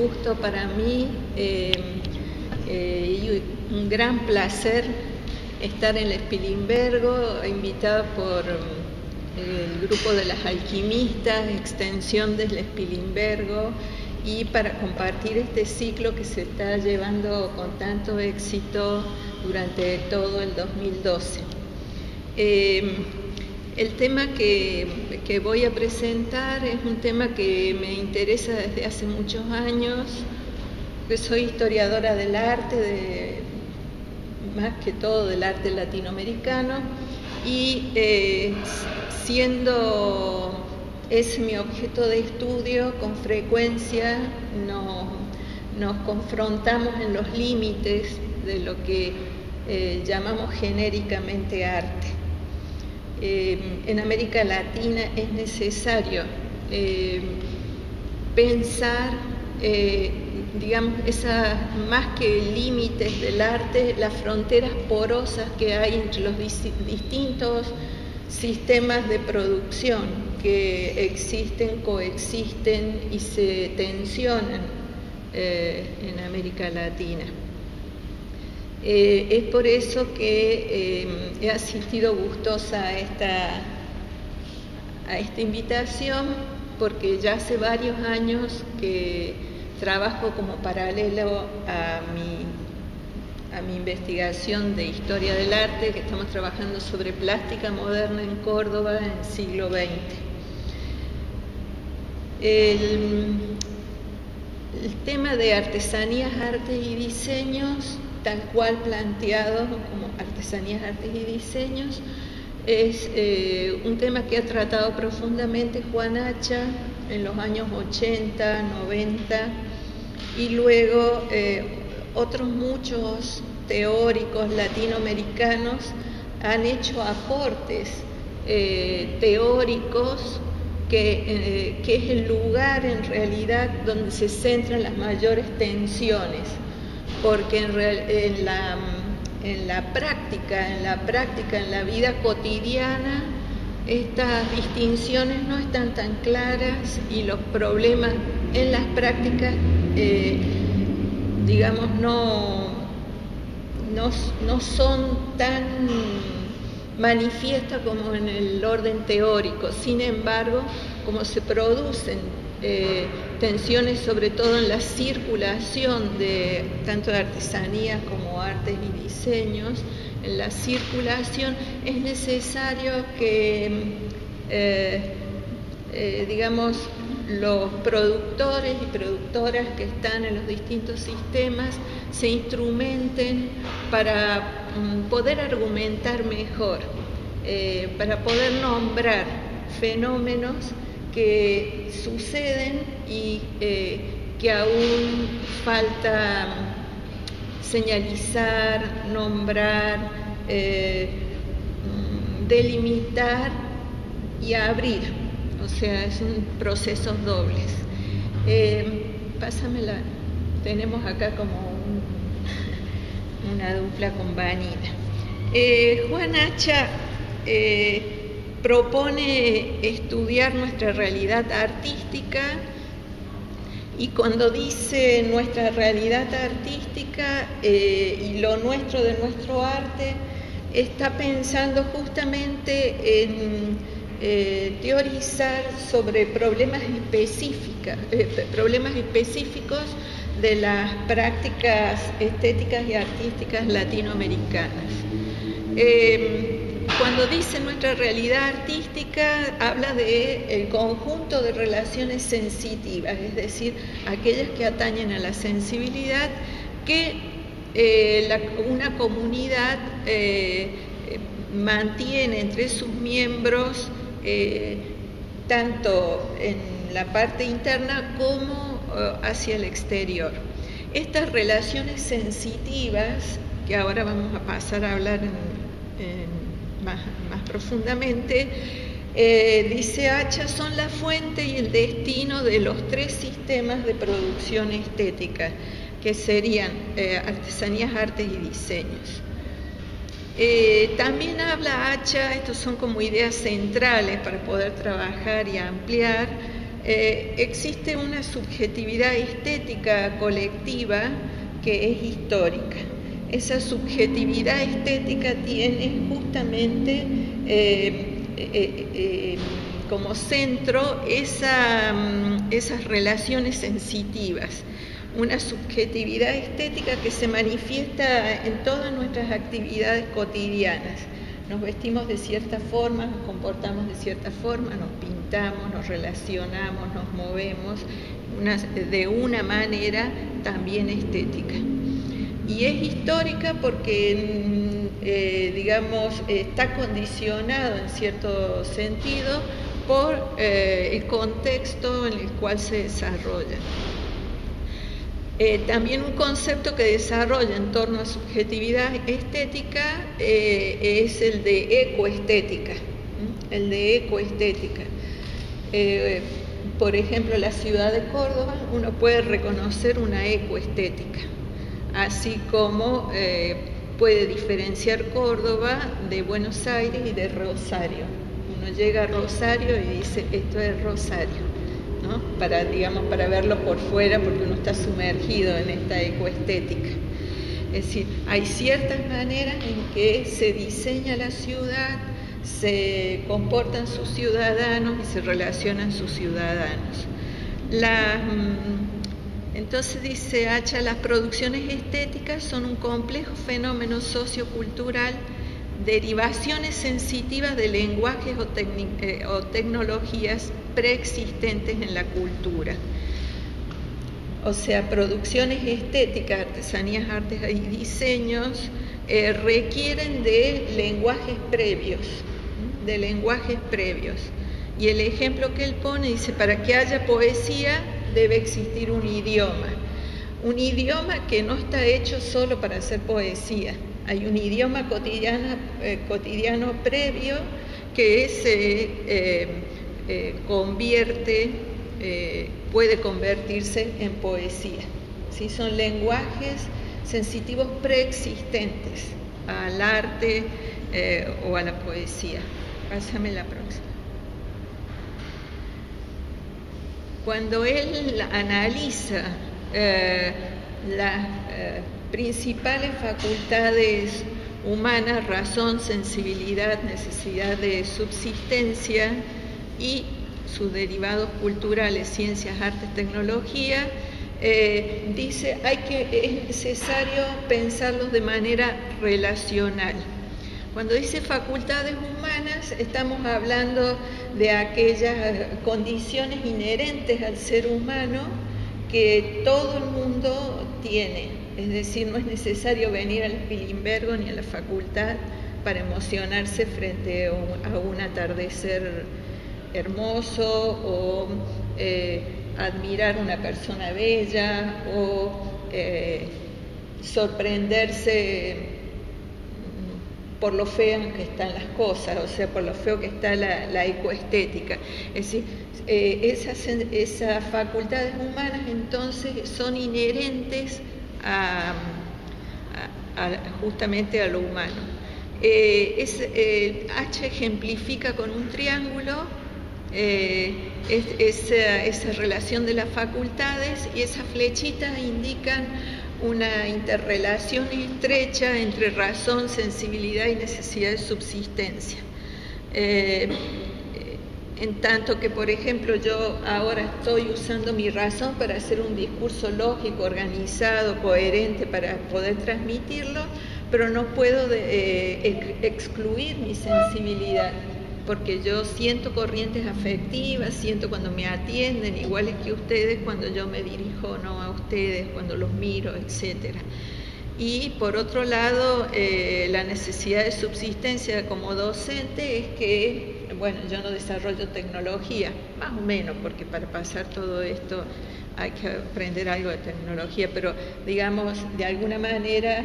gusto para mí y un gran placer estar en el Spilimbergo, invitada por el grupo de las alquimistas, extensión del Spilimbergo, y para compartir este ciclo que se está llevando con tanto éxito durante todo el 2012. El tema que voy a presentar es un tema que me interesa desde hace muchos años. Soy historiadora del arte, más que todo del arte latinoamericano, y siendo ese mi objeto de estudio, con frecuencia nos confrontamos en los límites de lo que llamamos genéricamente arte. En América Latina es necesario pensar, digamos, más que límites del arte, las fronteras porosas que hay entre los distintos sistemas de producción que existen, coexisten y se tensionan en América Latina. Es por eso que he asistido gustosa a esta invitación, porque ya hace varios años que trabajo como paralelo a mi investigación de historia del arte, que estamos trabajando sobre plástica moderna en Córdoba en el siglo XX. El tema de artesanías, artes y diseños, tal cual planteado como artesanías, artes y diseños, es un tema que ha tratado profundamente Juan Hacha en los años 80, 90, y luego otros muchos teóricos latinoamericanos han hecho aportes teóricos que es el lugar en realidad donde se centran las mayores tensiones, porque en la práctica, en la vida cotidiana, estas distinciones no están tan claras y los problemas en las prácticas, digamos, no son tan manifiestas como en el orden teórico. Sin embargo, como se producen tensiones sobre todo en la circulación de tanto de artesanías como artes y diseños, en la circulación es necesario que digamos, los productores y productoras que están en los distintos sistemas se instrumenten para poder argumentar mejor, para poder nombrar fenómenos que suceden y que aún falta señalizar, nombrar, delimitar y abrir. O sea, son procesos dobles. Pásamela. Tenemos acá como una dupla con Vanina. Juan Hacha propone estudiar nuestra realidad artística, y cuando dice nuestra realidad artística y lo nuestro de nuestro arte, está pensando justamente en teorizar sobre problemas específicos de las prácticas estéticas y artísticas latinoamericanas. Cuando dice nuestra realidad artística, habla del conjunto de relaciones sensitivas, es decir, aquellas que atañen a la sensibilidad que una comunidad mantiene entre sus miembros, tanto en la parte interna como hacia el exterior. Estas relaciones sensitivas, que ahora vamos a pasar a hablar más profundamente, dice Hacha, son la fuente y el destino de los tres sistemas de producción estética, que serían artesanías, artes y diseños. También habla Hacha, estos son como ideas centrales para poder trabajar y ampliar, existe una subjetividad estética colectiva que es histórica. Esa subjetividad estética tiene justamente como centro esas relaciones sensitivas, una subjetividad estética que se manifiesta en todas nuestras actividades cotidianas. Nos vestimos de cierta forma, nos comportamos de cierta forma, nos pintamos, nos relacionamos, nos movemos de una manera también estética. Y es histórica porque, digamos, está condicionado en cierto sentido por el contexto en el cual se desarrolla. También un concepto que desarrolla en torno a subjetividad estética es el de ecoestética. El de ecoestética. Por ejemplo, en la ciudad de Córdoba uno puede reconocer una ecoestética, así como puede diferenciar Córdoba de Buenos Aires y de Rosario. Uno llega a Rosario y dice, esto es Rosario, ¿no? Para verlo por fuera, porque uno está sumergido en esta ecoestética. Es decir, hay ciertas maneras en que se diseña la ciudad, se comportan sus ciudadanos y se relacionan sus ciudadanos. Entonces dice Hacha, las producciones estéticas son un complejo fenómeno sociocultural, derivaciones sensitivas de lenguajes o tecnologías preexistentes en la cultura. O sea, producciones estéticas, artesanías, artes y diseños requieren de lenguajes previos, Y el ejemplo que él pone dice, para que haya poesía debe existir un idioma que no está hecho solo para hacer poesía. Hay un idioma cotidiano previo que se puede convertirse en poesía. ¿Sí? Son lenguajes sensitivos preexistentes al arte o a la poesía. Pásame la próxima. Cuando él analiza las principales facultades humanas, razón, sensibilidad, necesidad de subsistencia y sus derivados culturales, ciencias, artes, tecnología, dice es necesario pensarlos de manera relacional. Cuando dice facultades humanas, estamos hablando de aquellas condiciones inherentes al ser humano que todo el mundo tiene. Es decir, no es necesario venir al Pilimbergo ni a la facultad para emocionarse frente a un atardecer hermoso o admirar una persona bella o sorprenderse por lo feo que están las cosas, o sea, por lo feo que está la ecoestética. Es decir, esas facultades humanas entonces son inherentes justamente a lo humano. H ejemplifica con un triángulo esa relación de las facultades, y esas flechitas indican una interrelación estrecha entre razón, sensibilidad y necesidad de subsistencia. En tanto que, por ejemplo, yo ahora estoy usando mi razón para hacer un discurso lógico, organizado, coherente para poder transmitirlo, pero no puedo excluir mi sensibilidad, porque yo siento corrientes afectivas, siento cuando me atienden, iguales que ustedes, cuando yo me dirijo o no a ustedes, cuando los miro, etc. Y por otro lado, la necesidad de subsistencia como docente es que, bueno, yo no desarrollo tecnología, más o menos, porque para pasar todo esto hay que aprender algo de tecnología, pero digamos, de alguna manera,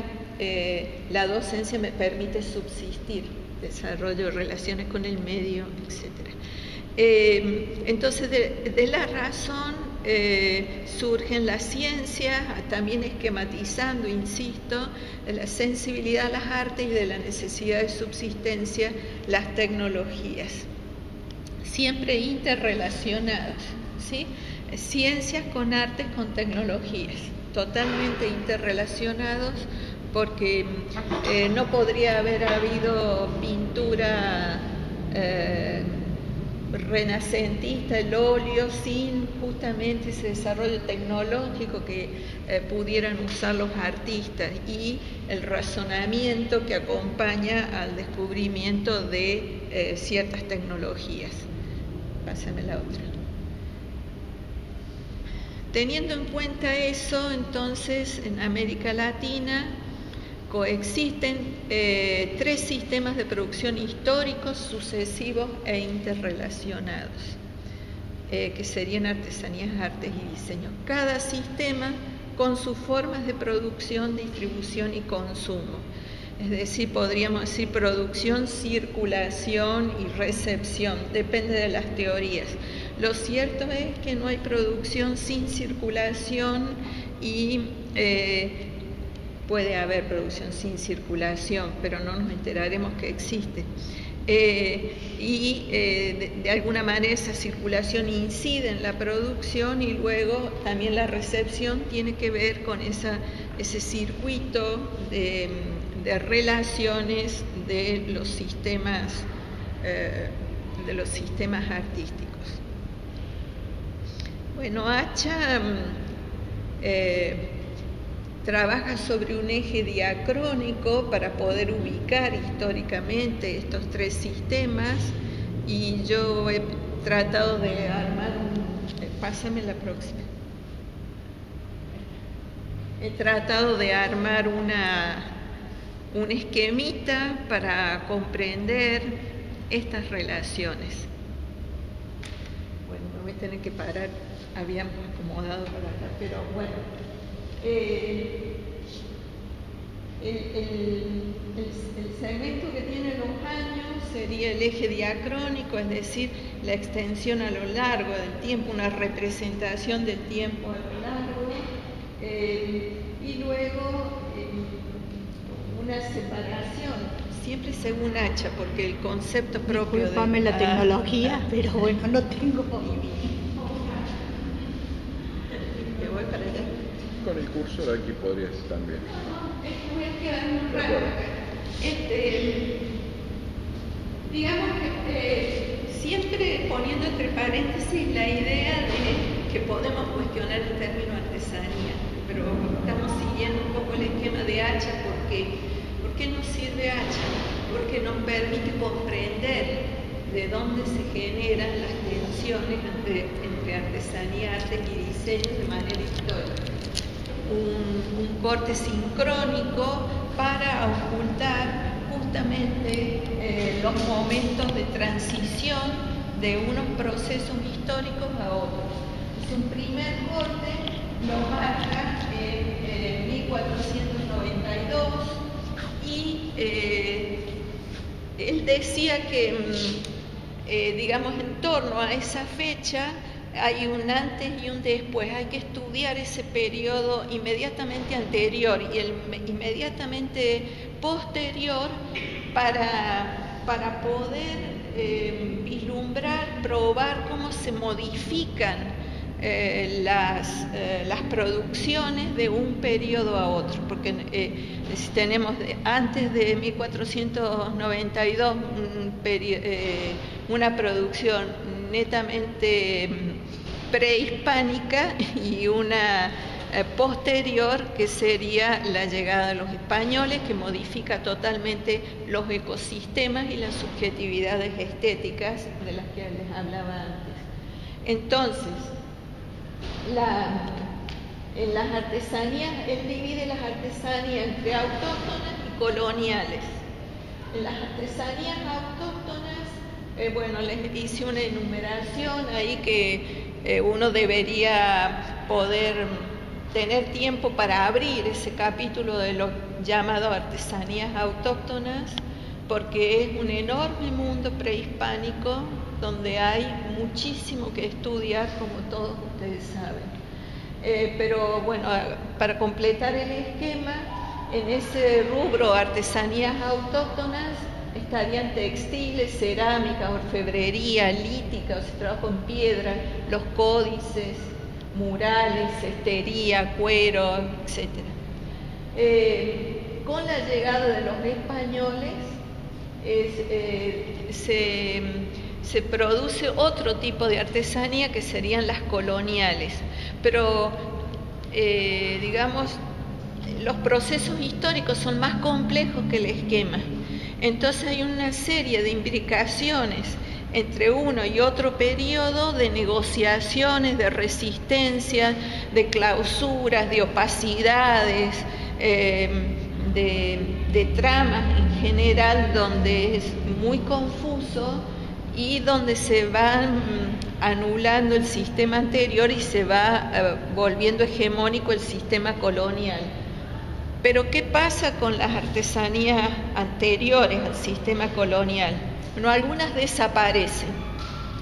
la docencia me permite subsistir, desarrollo relaciones con el medio, etc. Entonces, de la razón surgen las ciencias, también esquematizando, insisto, de la sensibilidad a las artes y de la necesidad de subsistencia, las tecnologías. siempre interrelacionados, ¿sí? Ciencias con artes, con tecnologías, totalmente interrelacionados, porque no podría haber habido pintura renacentista, el óleo, sin justamente ese desarrollo tecnológico que pudieran usar los artistas y el razonamiento que acompaña al descubrimiento de ciertas tecnologías. Pásame la otra. Teniendo en cuenta eso, entonces en América Latina coexisten 3 sistemas de producción históricos, sucesivos e interrelacionados, que serían artesanías, artes y diseños. Cada sistema con sus formas de producción, distribución y consumo. Es decir, podríamos decir producción, circulación y recepción, depende de las teorías. Lo cierto es que no hay producción sin circulación y puede haber producción sin circulación, pero no nos enteraremos que existe. De alguna manera esa circulación incide en la producción y luego también la recepción tiene que ver con ese circuito de relaciones de los sistemas artísticos. Bueno, Hacha trabaja sobre un eje diacrónico para poder ubicar históricamente estos 3 sistemas, y yo he tratado de armar pásame la próxima. He tratado de armar un esquemita para comprender estas relaciones. Bueno, me voy a tener que parar, habíamos acomodado para acá, pero bueno. El segmento que tiene los años sería el eje diacrónico, es decir, la extensión a lo largo del tiempo, una representación del tiempo a lo largo, y luego una separación, siempre según Hacha, porque el concepto propio disculpame la tecnología, pero bueno, no tengo. Me voy para allá. Con el cursor aquí podrías también. Voy a quedar muy raro. Digamos que siempre poniendo entre paréntesis la idea de que podemos cuestionar el término artesanía, pero estamos siguiendo un poco el esquema de Hacha. ¿Por qué nos sirve Hacha? Porque nos permite comprender de dónde se generan las tensiones entre artesanía, arte y diseño de manera histórica. Un corte sincrónico para ocultar justamente los momentos de transición de unos procesos históricos a otros. Es un primer corte, lo marca en 1492 y él decía que, digamos, en torno a esa fecha hay un antes y un después. Hay que estudiar ese periodo inmediatamente anterior y el inmediatamente posterior para poder vislumbrar, probar cómo se modifican las producciones de un periodo a otro, porque si tenemos antes de 1492 una producción netamente prehispánica y una posterior que sería la llegada de los españoles, que modifica totalmente los ecosistemas y las subjetividades estéticas de las que les hablaba antes. Entonces, en las artesanías, él divide las artesanías entre autóctonas y coloniales. En las artesanías autóctonas, bueno, les hice una enumeración ahí que uno debería poder tener tiempo para abrir ese capítulo de lo llamado artesanías autóctonas, porque es un enorme mundo prehispánico donde hay muchísimo que estudiar, como todos ustedes saben. Pero bueno, para completar el esquema, en ese rubro artesanías autóctonas estarían textiles, cerámica, orfebrería, lítica, o sea, trabajo en piedra, los códices, murales, cestería, cuero, etc. Con la llegada de los españoles se produce otro tipo de artesanía que serían las coloniales, pero digamos, los procesos históricos son más complejos que el esquema. Entonces hay una serie de imbricaciones entre uno y otro periodo de negociaciones, de resistencia, de clausuras, de opacidades, de tramas en general, donde es muy confuso y donde se va anulando el sistema anterior y se va volviendo hegemónico el sistema colonial. Pero ¿qué pasa con las artesanías anteriores al sistema colonial? Bueno, algunas desaparecen,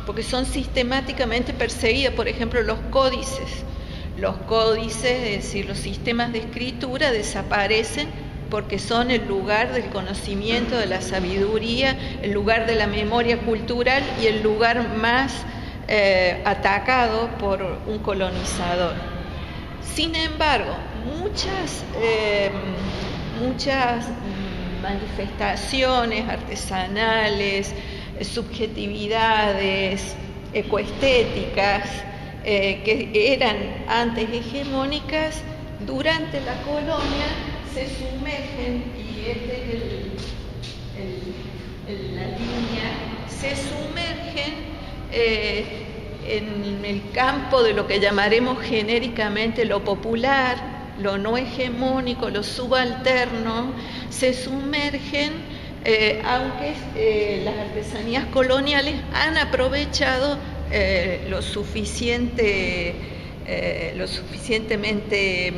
porque son sistemáticamente perseguidas. Por ejemplo, los códices. Los códices, es decir, los sistemas de escritura, desaparecen porque son el lugar del conocimiento, de la sabiduría, el lugar de la memoria cultural y el lugar más atacado por un colonizador. Sin embargo, muchas manifestaciones artesanales, subjetividades, ecoestéticas, que eran antes hegemónicas, durante la colonia se sumergen, y esta es la línea, se sumergen en el campo de lo que llamaremos genéricamente lo popular, lo no hegemónico, lo subalterno, se sumergen, aunque las artesanías coloniales han aprovechado lo suficientemente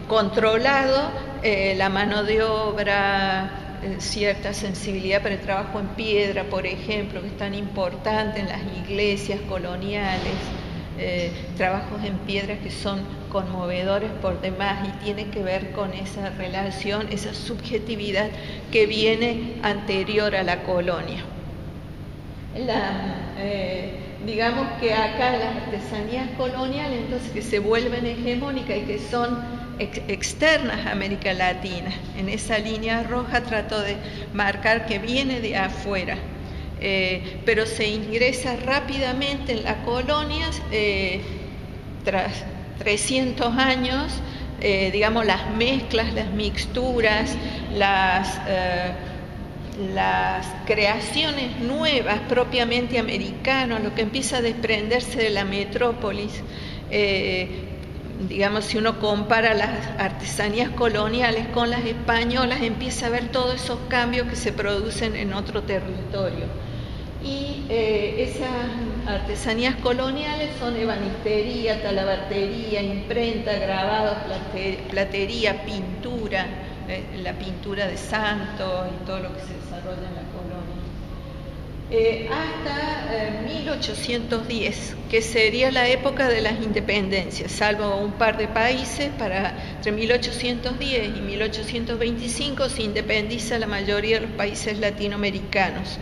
controlado la mano de obra, cierta sensibilidad para el trabajo en piedra, por ejemplo, que es tan importante en las iglesias coloniales, trabajos en piedra que son conmovedores por demás y tiene que ver con esa relación, esa subjetividad que viene anterior a la colonia. Digamos que acá las artesanías coloniales, entonces, que se vuelven hegemónicas y que son externas a América Latina. En esa línea roja trato de marcar que viene de afuera, pero se ingresa rápidamente en las colonias tras 300 años, digamos, las mezclas, las mixturas, las creaciones nuevas propiamente americanas, lo que empieza a desprenderse de la metrópolis. Digamos, si uno compara las artesanías coloniales con las españolas, empieza a ver todos esos cambios que se producen en otro territorio. Y esas artesanías coloniales son ebanistería, talabartería, imprenta, grabados, platería, pintura, la pintura de santos y todo lo que se desarrolla en la colonia. Hasta 1810, que sería la época de las independencias, salvo un par de países, entre 1810 y 1825 se independiza la mayoría de los países latinoamericanos.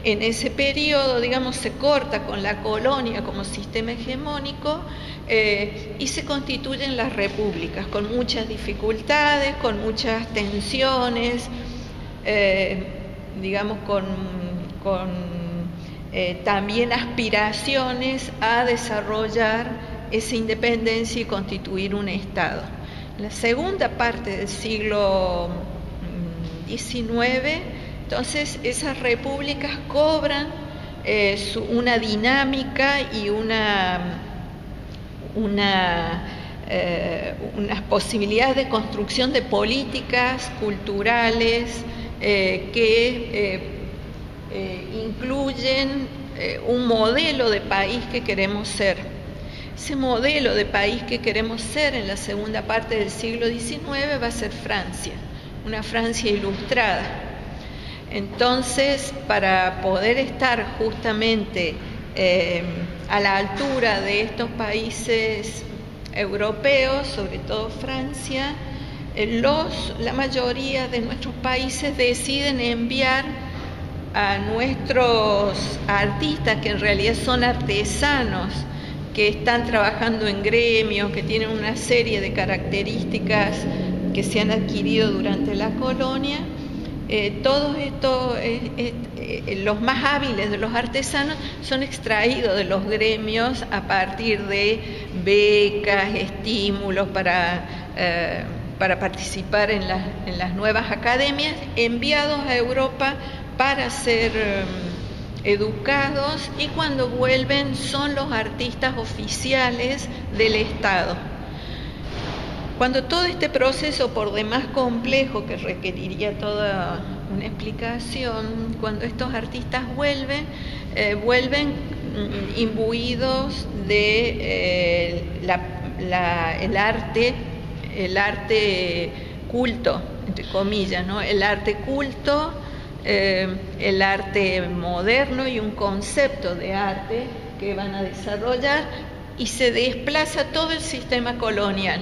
En ese periodo, digamos, se corta con la colonia como sistema hegemónico y se constituyen las repúblicas, con muchas dificultades, con muchas tensiones, digamos, también aspiraciones a desarrollar esa independencia y constituir un Estado. En la segunda parte del siglo XIX, entonces esas repúblicas cobran una dinámica y unas posibilidades de construcción de políticas culturales que incluyen un modelo de país que queremos ser. Ese modelo de país que queremos ser en la segunda parte del siglo XIX va a ser Francia, una Francia ilustrada. Entonces, para poder estar justamente a la altura de estos países europeos, sobre todo Francia, la mayoría de nuestros países deciden enviar a nuestros artistas, que en realidad son artesanos, que están trabajando en gremios, que tienen una serie de características que se han adquirido durante la colonia. Todos estos, los más hábiles de los artesanos son extraídos de los gremios a partir de becas, estímulos para participar en las nuevas academias, enviados a Europa para ser educados, y cuando vuelven son los artistas oficiales del Estado. Cuando todo este proceso, por demás complejo, que requeriría toda una explicación, cuando estos artistas vuelven imbuidos de el arte culto, entre comillas, ¿no? El arte culto, el arte moderno y un concepto de arte que van a desarrollar, y se desplaza todo el sistema colonial.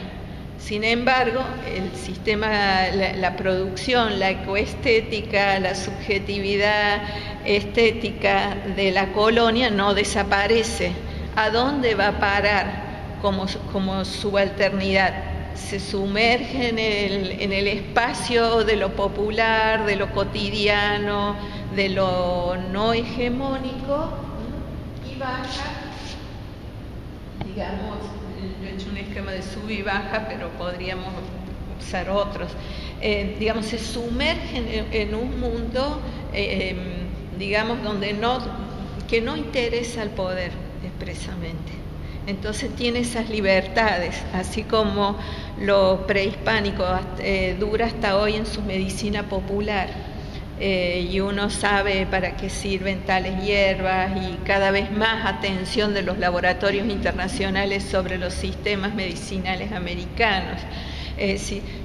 Sin embargo, el sistema, la producción, la ecoestética, la subjetividad estética de la colonia no desaparece. ¿A dónde va a parar como subalternidad? Se sumerge en el espacio de lo popular, de lo cotidiano, de lo no hegemónico, y baja, digamos, yo he hecho un esquema de sub y baja, pero podríamos usar otros. Digamos, se sumerge en un mundo, digamos, que no interesa al poder expresamente. Entonces tiene esas libertades, así como lo prehispánico dura hasta hoy en su medicina popular. Y uno sabe para qué sirven tales hierbas, y cada vez más atención de los laboratorios internacionales sobre los sistemas medicinales americanos.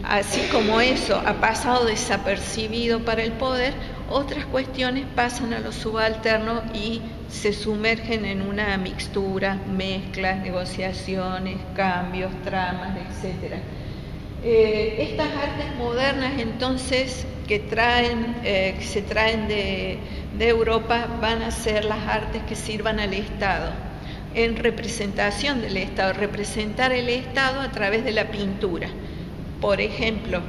Así como eso ha pasado desapercibido para el poder, otras cuestiones pasan a lo subalterno y se sumergen en una mixtura, mezclas, negociaciones, cambios, tramas, etc. Estas artes modernas, entonces, que se traen de Europa, van a ser las artes que sirvan al Estado, en representación del Estado, representar el Estado a través de la pintura. Por ejemplo,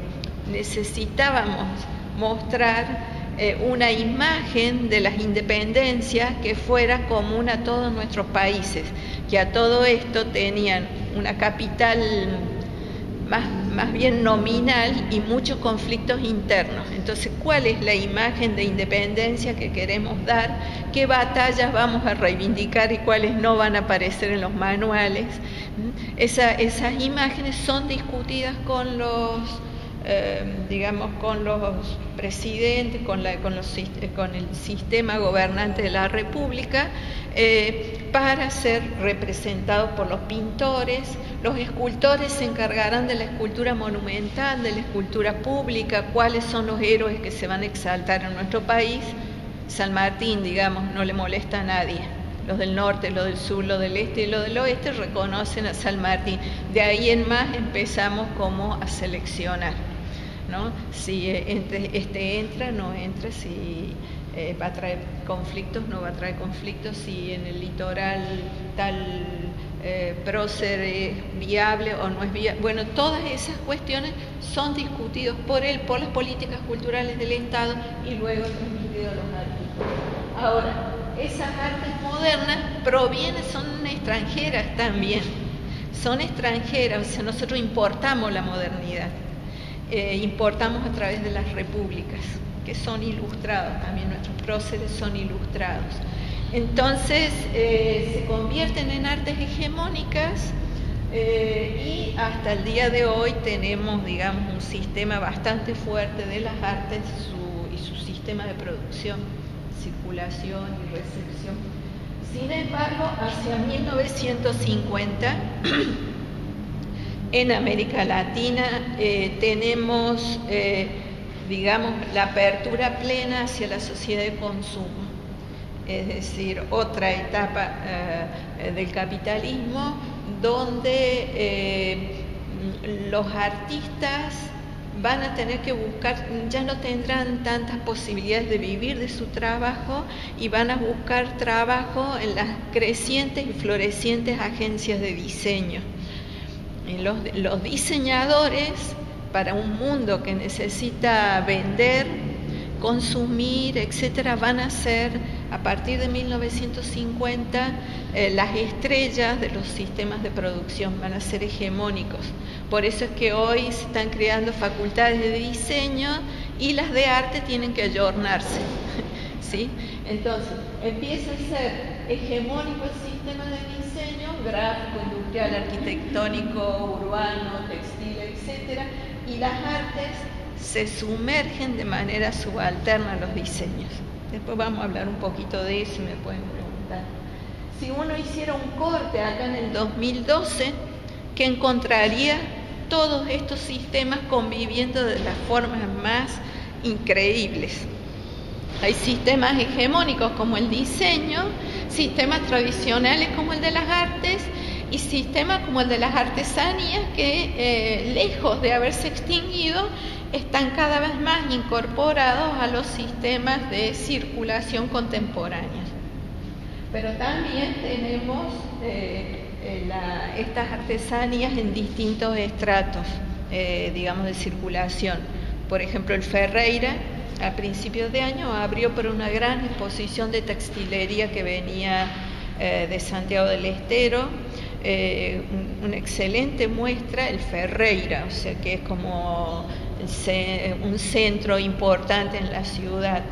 necesitábamos mostrar una imagen de las independencias que fuera común a todos nuestros países, que a todo esto tenían una capital más bien nominal y muchos conflictos internos. Entonces, ¿cuál es la imagen de independencia que queremos dar? ¿Qué batallas vamos a reivindicar y cuáles no van a aparecer en los manuales? Esas imágenes son discutidas con los presidentes, con el sistema gobernante de la República, para ser representados por los pintores. Los escultores se encargarán de la escultura monumental, de la escultura pública, cuáles son los héroes que se van a exaltar en nuestro país. San Martín, digamos, no le molesta a nadie. Los del norte, los del sur, los del este y los del oeste reconocen a San Martín. De ahí en más empezamos como a seleccionar, ¿no? Si entra, no entra, si va a traer conflictos, no va a traer conflictos, si en el litoral tal prócer es viable o no es viable. Bueno, todas esas cuestiones son discutidas por él, por las políticas culturales del Estado, y luego transmitidos a los artistas. Ahora, esas artes modernas son extranjeras también, son extranjeras, o sea, nosotros importamos la modernidad. Importamos a través de las repúblicas, que son ilustrados, también nuestros próceres son ilustrados. Entonces se convierten en artes hegemónicas, y hasta el día de hoy tenemos, digamos, un sistema bastante fuerte de las artes y su sistema de producción, circulación y recepción. Sin embargo, hacia 1950, en América Latina tenemos, digamos, la apertura plena hacia la sociedad de consumo, es decir, otra etapa del capitalismo donde los artistas van a tener que buscar, ya no tendrán tantas posibilidades de vivir de su trabajo y van a buscar trabajo en las crecientes y florecientes agencias de diseño. Los diseñadores, para un mundo que necesita vender, consumir, etcétera, van a ser, a partir de 1950, las estrellas de los sistemas de producción, van a ser hegemónicos. Por eso es que hoy se están creando facultades de diseño y las de arte tienen que ayornarse, ¿sí? Entonces, empieza a ser hegemónico el sistema de diseño, gráfico, industrial, arquitectónico, urbano, textil, etcétera, y las artes se sumergen de manera subalterna a los diseños. Después vamos a hablar un poquito de eso y me pueden preguntar. Si uno hiciera un corte acá en el 2012, ¿qué encontraría? Todos estos sistemas conviviendo de las formas más increíbles. Hay sistemas hegemónicos como el diseño, sistemas tradicionales como el de las artes y sistemas como el de las artesanías que, lejos de haberse extinguido, están cada vez más incorporados a los sistemas de circulación contemporáneos. Pero también tenemos estas artesanías en distintos estratos, digamos, de circulación. Por ejemplo, el Ferreira, a principios de año, abrió por una gran exposición de textilería que venía de Santiago del Estero, una excelente muestra, el Ferreira, o sea que es como un centro importante en la ciudad.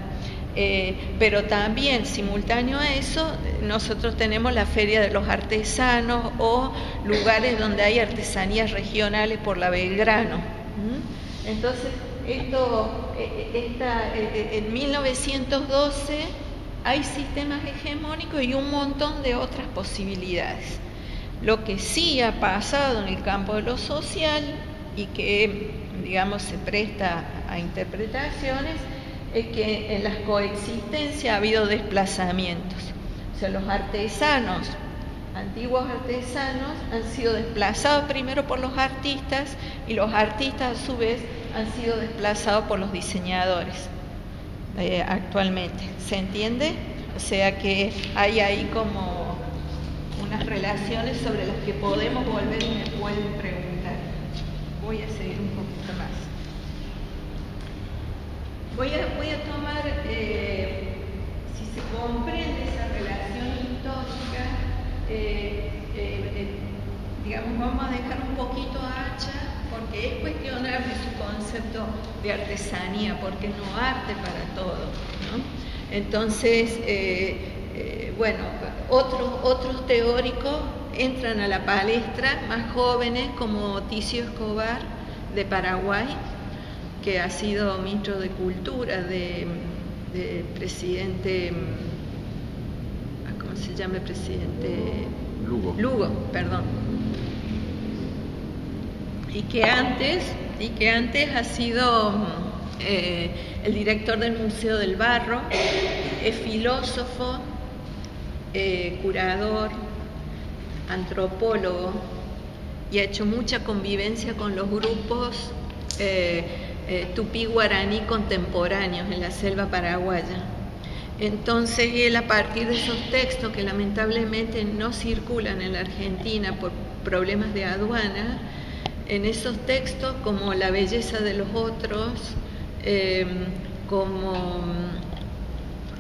Pero también, simultáneo a eso, nosotros tenemos la Feria de los Artesanos o lugares donde hay artesanías regionales por la Belgrano. Entonces, en 1912 hay sistemas hegemónicos y un montón de otras posibilidades. Lo que sí ha pasado en el campo de lo social y que, digamos, se presta a interpretaciones, es que en las coexistencias ha habido desplazamientos. O sea, los artesanos, antiguos artesanos, han sido desplazados primero por los artistas y los artistas a su vez han sido desplazados por los diseñadores actualmente. ¿Se entiende? O sea que hay ahí como unas relaciones sobre las que podemos volver y me pueden preguntar. Voy a seguir un poquito más. Voy a tomar, si se comprende esa relación histórica, digamos, vamos a dejar un poquito a Hacha, porque es cuestionable su concepto de artesanía, porque no arte para todo, ¿no? Entonces, bueno, otros teóricos entran a la palestra, más jóvenes, como Ticio Escobar, de Paraguay, que ha sido ministro de Cultura de presidente, ¿cómo se llama el presidente? Lugo, perdón. Y que antes ha sido el director del Museo del Barro, es filósofo, curador, antropólogo, y ha hecho mucha convivencia con los grupos tupí-guaraní contemporáneos en la selva paraguaya. Entonces él, a partir de esos textos que lamentablemente no circulan en la Argentina por problemas de aduana, en esos textos, como La belleza de los otros, como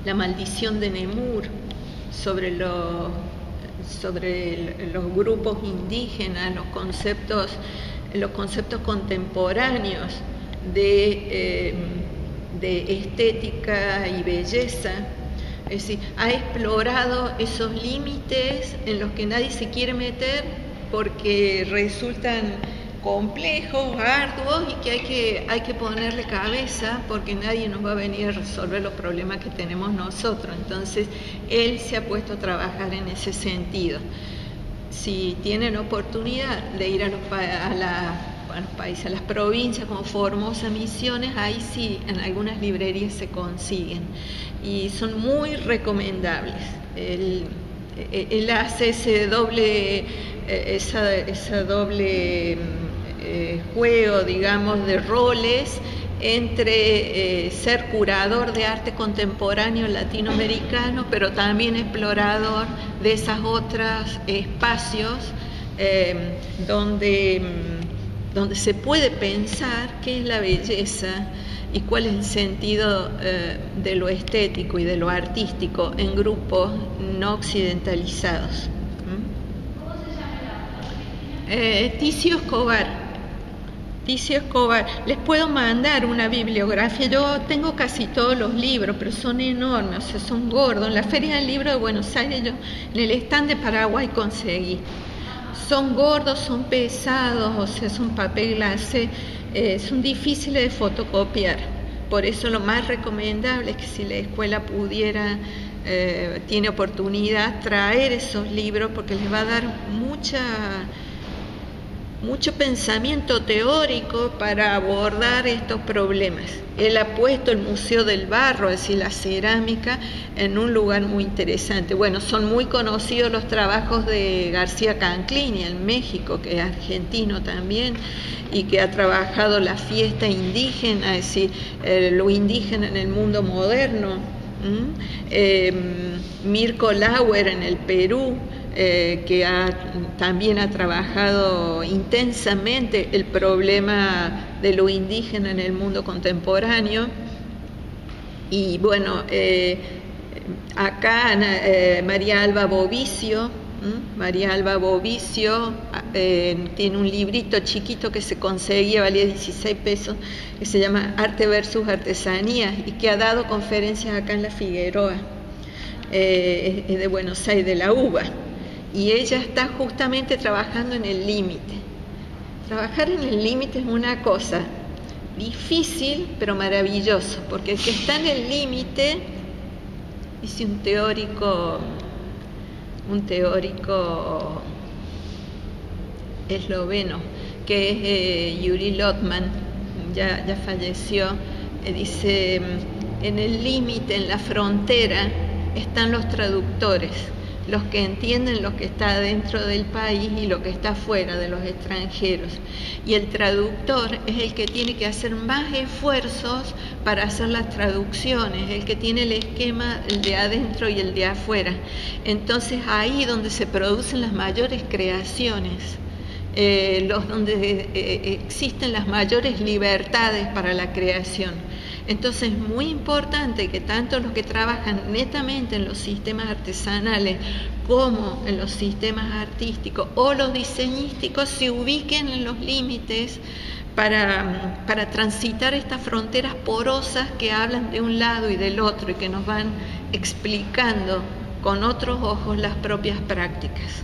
La maldición de Nemur, sobre los grupos indígenas, los conceptos contemporáneos de estética y belleza, es decir, ha explorado esos límites en los que nadie se quiere meter porque resultan complejos, arduos y que hay que ponerle cabeza porque nadie nos va a venir a resolver los problemas que tenemos nosotros. Entonces, él se ha puesto a trabajar en ese sentido. Si tienen oportunidad de ir a los países, a las provincias como Formosa, Misiones, ahí sí, en algunas librerías se consiguen y son muy recomendables. Él hace esa doble juego, digamos, de roles entre ser curador de arte contemporáneo latinoamericano, pero también explorador de esos otros espacios donde se puede pensar qué es la belleza y cuál es el sentido de lo estético y de lo artístico en grupos no occidentalizados. Ticio Escobar. Les puedo mandar una bibliografía. Yo tengo casi todos los libros, pero son enormes, o sea, son gordos. En la Feria del Libro de Buenos Aires, yo en el stand de Paraguay conseguí. Son gordos, son pesados, o sea, son papel glacé, son difíciles de fotocopiar. Por eso lo más recomendable es que si la escuela pudiera, tiene oportunidad, traer esos libros, porque les va a dar mucho pensamiento teórico para abordar estos problemas. Él ha puesto el Museo del Barro, es decir, la cerámica, en un lugar muy interesante. Bueno, son muy conocidos los trabajos de García Canclini en México, que es argentino también, y que ha trabajado la fiesta indígena, es decir, lo indígena en el mundo moderno. Mirko Lauer en el Perú, que también ha trabajado intensamente el problema de lo indígena en el mundo contemporáneo. Y bueno, acá María Alba Bovicio tiene un librito chiquito que se conseguía, valía 16 pesos, que se llama Arte versus Artesanía, y que ha dado conferencias acá en la Figueroa, es de Buenos Aires, de la UBA. Y ella está justamente trabajando en el límite. Trabajar en el límite es una cosa difícil, pero maravilloso, porque el que está en el límite, dice un teórico esloveno, que es Yuri Lotman, ya falleció, dice, en el límite, en la frontera, están los traductores, los que entienden lo que está dentro del país y lo que está afuera de los extranjeros. Y el traductor es el que tiene que hacer más esfuerzos para hacer las traducciones, el que tiene el esquema, el de adentro y el de afuera. Entonces ahí donde se producen las mayores creaciones, donde existen las mayores libertades para la creación. Entonces es muy importante que tanto los que trabajan netamente en los sistemas artesanales como en los sistemas artísticos o los diseñísticos se ubiquen en los límites para transitar estas fronteras porosas que hablan de un lado y del otro y que nos van explicando con otros ojos las propias prácticas.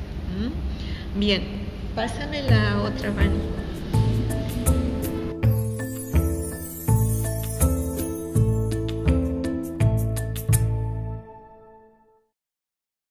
Bien, pásame la otra mano.